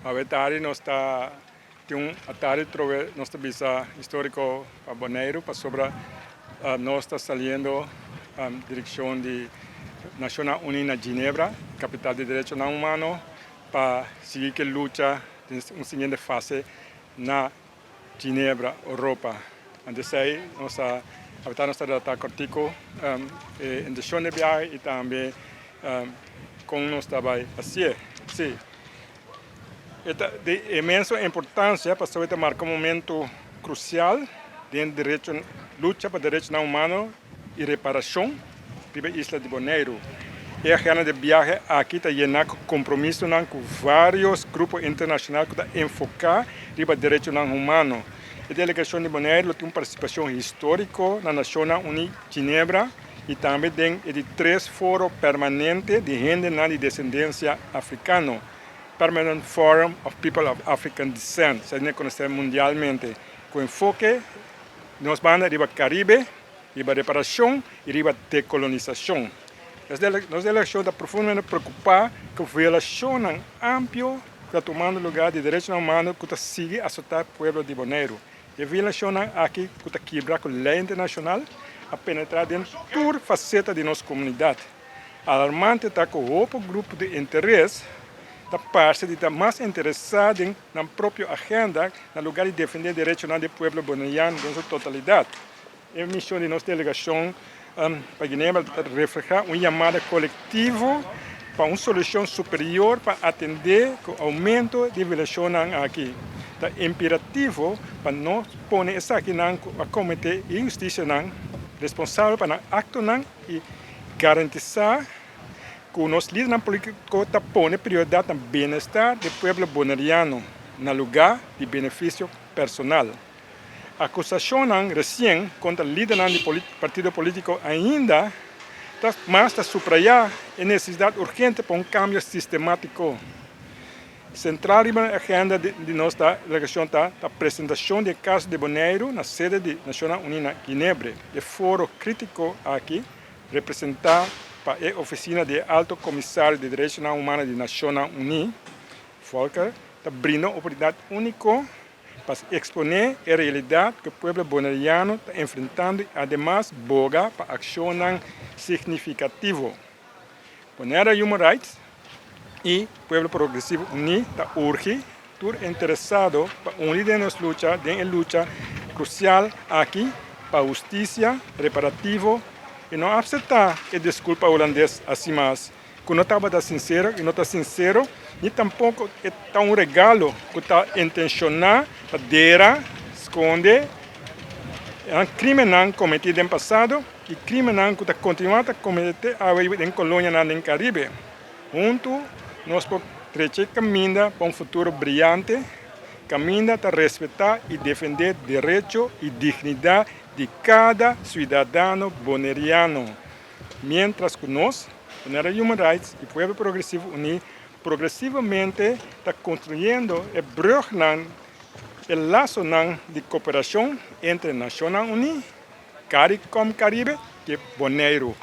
Avetari nós está tem atari trove nossa visa histórico a Bonaire para sobre nós está saliendo direção de Nações Unidas na Ginebra, capital de direitos humanos, para seguir que luta em uma seguinte fase na Ginebra, Europa. Antes aí nós está cortico em direção de viagem e também com nós trabalho assim, sim. É de imensa importância para saber marcar um momento crucial dentro da luta para direitos humanos e reparação para a Isla de Bonaire. E a agenda de viagem aqui está llena de compromissos com vários grupos internacionais que estão enfocados para direitos humanos. A delegação de Bonaire tem uma participação histórica na Nações Unidas Ginebra e também tem 3 foros permanentes de gente de descendência africana. Permanent Forum of People of African Descent, se conhece mundialmente, com enfoque nos bandas de Caribe, de reparação e de decolonização. Nós delegação está profundamente preocupada com a violação ampla que está tomando lugar de direitos humanos que está seguindo a azotar o povo de Bonaire. E a violação aqui que está quebrando com a lei internacional a penetrar dentro de toda faceta de nossa comunidade. Alarmante está com o grupo de interesse da parte de estar mais interessada na própria agenda, no lugar de defender direitos do povo bonaiano em sua totalidade. A missão de nossa delegação para Ginebra refleja uma chamada coletiva para uma solução superior para atender o aumento de violação aqui. É imperativo para nós pôr isso aqui a cometer injustiça responsável para acto e garantizar que os nossos líderes políticos põem prioridade no bem-estar do povo bonaiano, no lugar de benefício personal. A acusação recente contra o líder do partido político ainda está subrayar a necessidade urgente para um cambio sistemático. Central na agenda de nossa delegação está a apresentação do caso de Bonaire na sede da Nações Unidas em Ginebra. O foro crítico aqui representado para a Oficina de Alto Comissário de Direitos Humanos das Nações Unidas, Volker, está brindando uma oportunidade única para exponer a realidade que o povo bonaiano está enfrentando, además, boga para ação significativa. Bonaire Human Rights e o povo progressivo unido está urge, todo interessado para unir em nossa luta, em luta crucial aqui para a justiça reparativa e não aceitar a desculpa holandesa assim mais. Que não estava sincero e não está sincero, e tampouco é um regalo que está intencional para esconder crime cometido no passado e crime que está continuando a cometer em colônia no Caribe. Junto, nós podemos caminhar para um futuro brilhante, caminhar para respeitar e defender direitos e dignidade de cada cidadão bonaireano. Mientras que nós, Bonaire Human Rights e o Povo Progressivo Unido, progressivamente está construindo o laço de cooperação entre Nações Unidas, CARICOM Caribe e Bonaire.